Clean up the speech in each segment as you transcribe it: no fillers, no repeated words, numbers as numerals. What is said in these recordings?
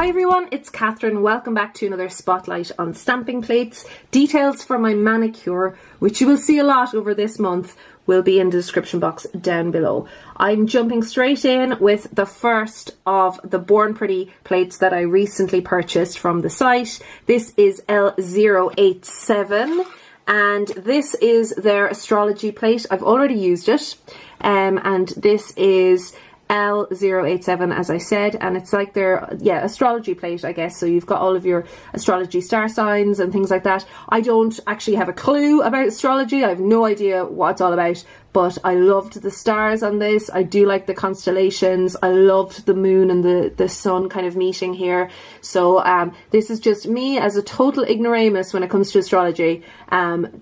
Hi everyone, it's Catherine. Welcome back to another spotlight on stamping plates. Details for my manicure, which you will see a lot over this month, will be in the description box down below. I'm jumping straight in with the first of the Born Pretty plates that I recently purchased from the site. This is L087 and this is their astrology plate. I've already used it and this is L087 as I said, and it's like their astrology plate, I guess. So you've got all of your astrology star signs and things like that. I don't actually have a clue about astrology. I have no idea what it's all about, but I loved the stars on this. I do like the constellations. I loved the moon and the sun kind of meeting here. So this is just me as a total ignoramus when it comes to astrology,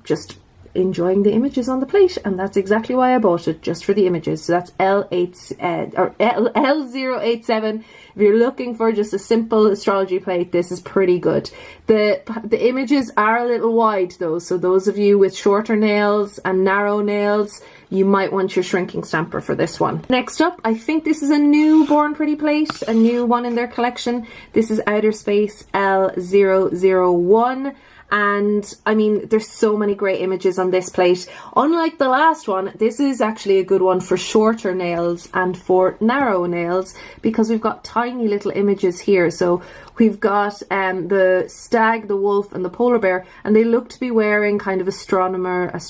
just enjoying the images on the plate, and that's exactly why I bought it, just for the images. So that's L087. If you're looking for just a simple astrology plate, this is pretty good. The images are a little wide though, so those of you with shorter nails and narrow nails, you might want your shrinking stamper for this one. Next up, I think this is a new Born Pretty plate, a new one in their collection. This is Outer Space L001. And I mean, there's so many great images on this plate. Unlike the last one, this is actually a good one for shorter nails and for narrow nails, because we've got tiny little images here. So we've got the stag, the wolf and the polar bear, and they look to be wearing kind of astronauts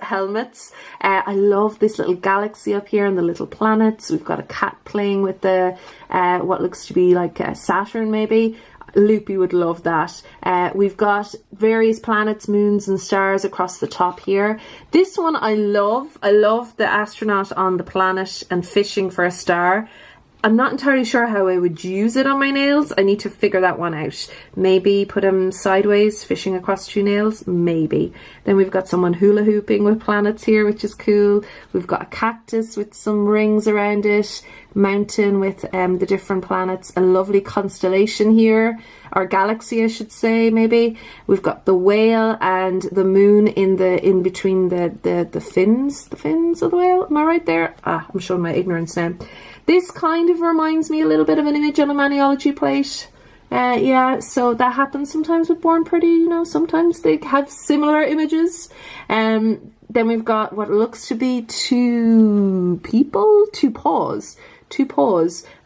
helmets. I love this little galaxy up here and the little planets. We've got a cat playing with the what looks to be like Saturn maybe. Loopy would love that. We've got various planets, moons and stars across the top here. This one I love. I love the astronaut on the planet and fishing for a star. I'm not entirely sure how I would use it on my nails. I need to figure that one out. Maybe put him sideways, fishing across two nails, maybe. Then we've got someone hula hooping with planets here, which is cool. We've got a cactus with some rings around it, mountain with the different planets, a lovely constellation here, or galaxy I should say maybe. We've got the whale and the moon in between the fins of the whale. Am I right there? I'm showing my ignorance now. This kind of reminds me a little bit of an image on a maniology plate. Yeah, so that happens sometimes with Born Pretty, you know, sometimes they have similar images. Then we've got what looks to be two paws,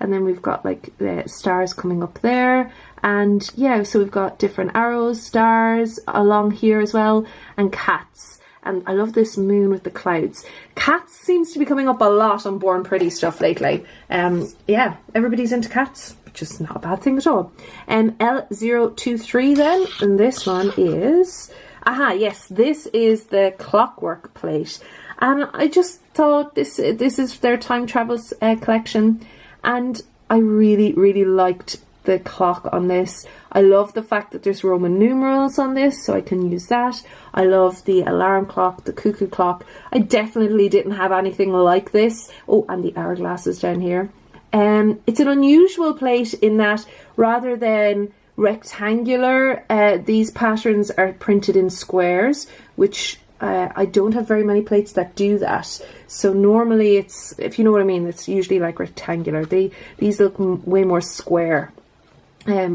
and then we've got like the stars coming up there. And yeah, so we've got different arrows, stars along here as well, and cats. And I love this moon with the clouds. Cats seems to be coming up a lot on Born Pretty stuff lately. Yeah, everybody's into cats, which is not a bad thing at all. L023 then, and this one is, yes, this is the Clockwork plate. And I just thought this is their time travel collection, and I really liked the clock on this. I love the fact that there's Roman numerals on this, so I can use that. I love the alarm clock, the cuckoo clock. I definitely didn't have anything like this. Oh, and the hourglasses down here. It's an unusual plate in that rather than rectangular, these patterns are printed in squares, which I don't have very many plates that do that. So normally it's, if you know what I mean, it's usually like rectangular. These look way more square.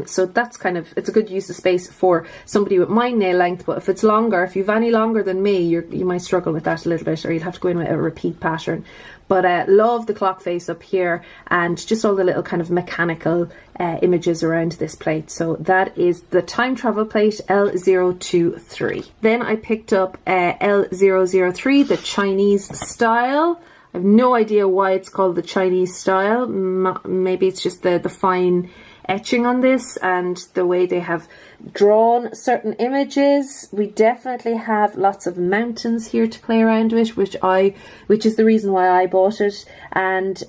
So that's kind of, it's a good use of space for somebody with my nail length, but if it's longer, if you've any longer than me, you might struggle with that a little bit, or you'll have to go in with a repeat pattern. But love the clock face up here and just all the little kind of mechanical images around this plate. So that is the time travel plate L023. Then I picked up L003, the Chinese style. I have no idea why it's called the Chinese style. Maybe it's just the fine etching on this and the way they have drawn certain images. We definitely have lots of mountains here to play around with, which is the reason why I bought it. And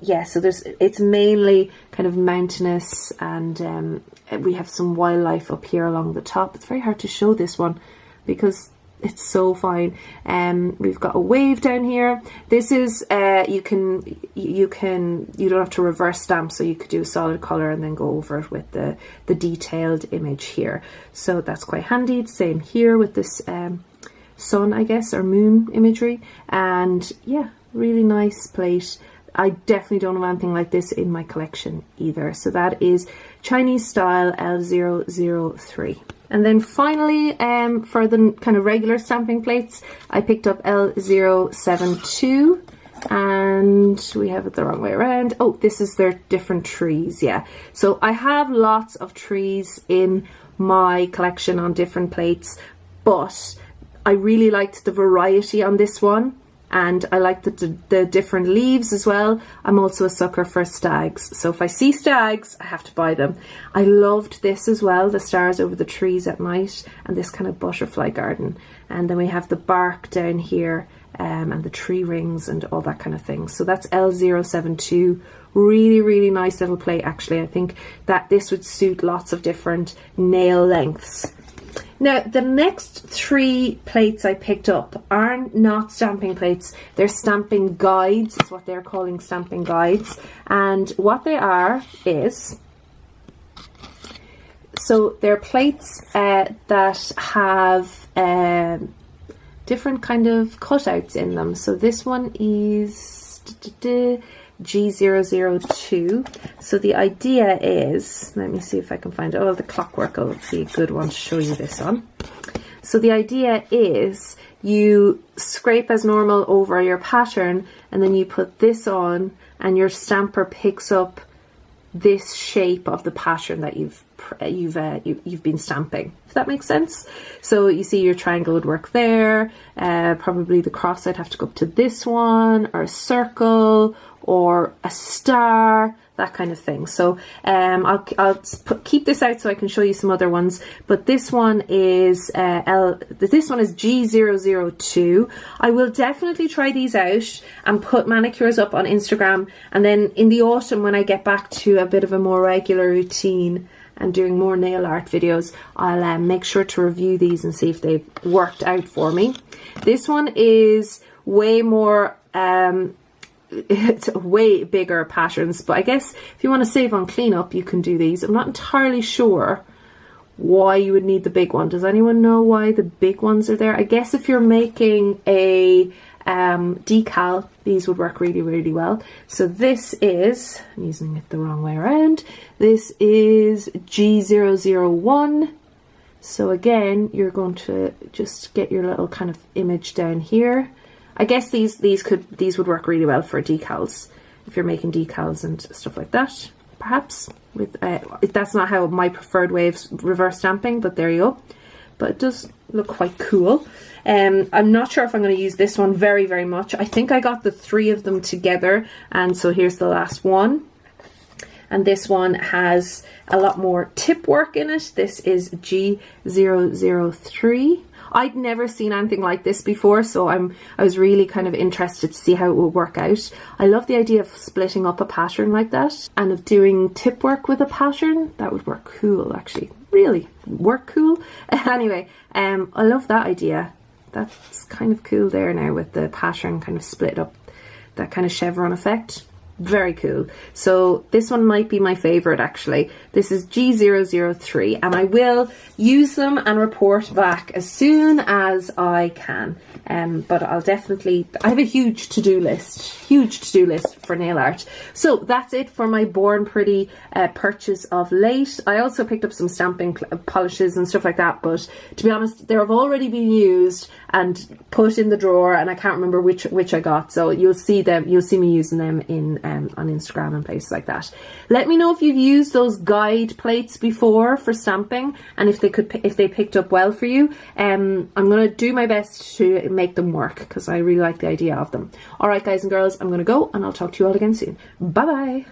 yeah, so it's mainly kind of mountainous, and we have some wildlife up here along the top. It's very hard to show this one because it's so fine. We've got a wave down here. This is you don't have to reverse stamp, so you could do a solid color and then go over it with the detailed image here. So that's quite handy. Same here with this sun, I guess, or moon imagery. And yeah, really nice plate. I definitely don't have anything like this in my collection either. So that is Chinese style L003. And then finally, for the kind of regular stamping plates, I picked up L072, and we have it the wrong way around. Oh, this is their different trees, yeah. So I have lots of trees in my collection on different plates, but I really liked the variety on this one. And I like the different leaves as well. I'm also a sucker for stags. So if I see stags, I have to buy them. I loved this as well, the stars over the trees at night, and this kind of butterfly garden. And then we have the bark down here, and the tree rings and all that kind of thing. So that's L072. Really, really nice little plate, actually. I think that this would suit lots of different nail lengths. Now, the next 3 plates I picked up are not stamping plates. They're stamping guides, is what they're calling stamping guides. And what they are is, so they're plates that have different kind of cutouts in them. So this one is G002. So the idea is, let me see if I can find it. Oh, the clockwork will be a good one to show you this on. So the idea is you scrape as normal over your pattern, and then you put this on, and your stamper picks up this shape of the pattern that you've been stamping, if that makes sense. So you see your triangle would work there, probably the cross I'd have to go up to this one, or a circle, or a star, that kind of thing. So I'll keep this out so I can show you some other ones, but this one is G002. I will definitely try these out and put manicures up on Instagram, and then in the autumn, when I get back to a bit of a more regular routine and doing more nail art videos, I'll make sure to review these and see if they've worked out for me. This one is way more it's way bigger patterns, but I guess if you want to save on cleanup, you can do these. I'm not entirely sure why you would need the big one. Does anyone know why the big ones are there? I guess if you're making a decal, these would work really, really well. So this is, I'm using it the wrong way around, this is G001. So again, you're going to just get your little kind of image down here. I guess these would work really well for decals, if you're making decals and stuff like that, perhaps. With that's not how my preferred way of reverse stamping, but there you go. But it does look quite cool. I'm not sure if I'm going to use this one very, very much. I think I got the 3 of them together, and so here's the last one. And this one has a lot more tip work in it. This is G003. I'd never seen anything like this before, so I was really kind of interested to see how it would work out. I love the idea of splitting up a pattern like that, and of doing tip work with a pattern. That would work cool, actually. Really work cool. Anyway, I love that idea. That's kind of cool there now, with the pattern kind of split up, that kind of chevron effect. Very cool. So this one might be my favorite, actually. This is G003, and I will use them and report back as soon as I can. But I'll definitely, I have a huge to-do list for nail art. So that's it for my Born Pretty purchase of late. I also picked up some stamping polishes and stuff like that, but to be honest, they have already been used and put in the drawer, and I can't remember which I got. So you'll see me using them in on Instagram and places like that. Let me know if you've used those guide plates before for stamping, and if they picked up well for you. I'm going to do my best to make them work, because I really like the idea of them. Alright guys and girls, I'm going to go, and I'll talk to you all again soon. Bye bye.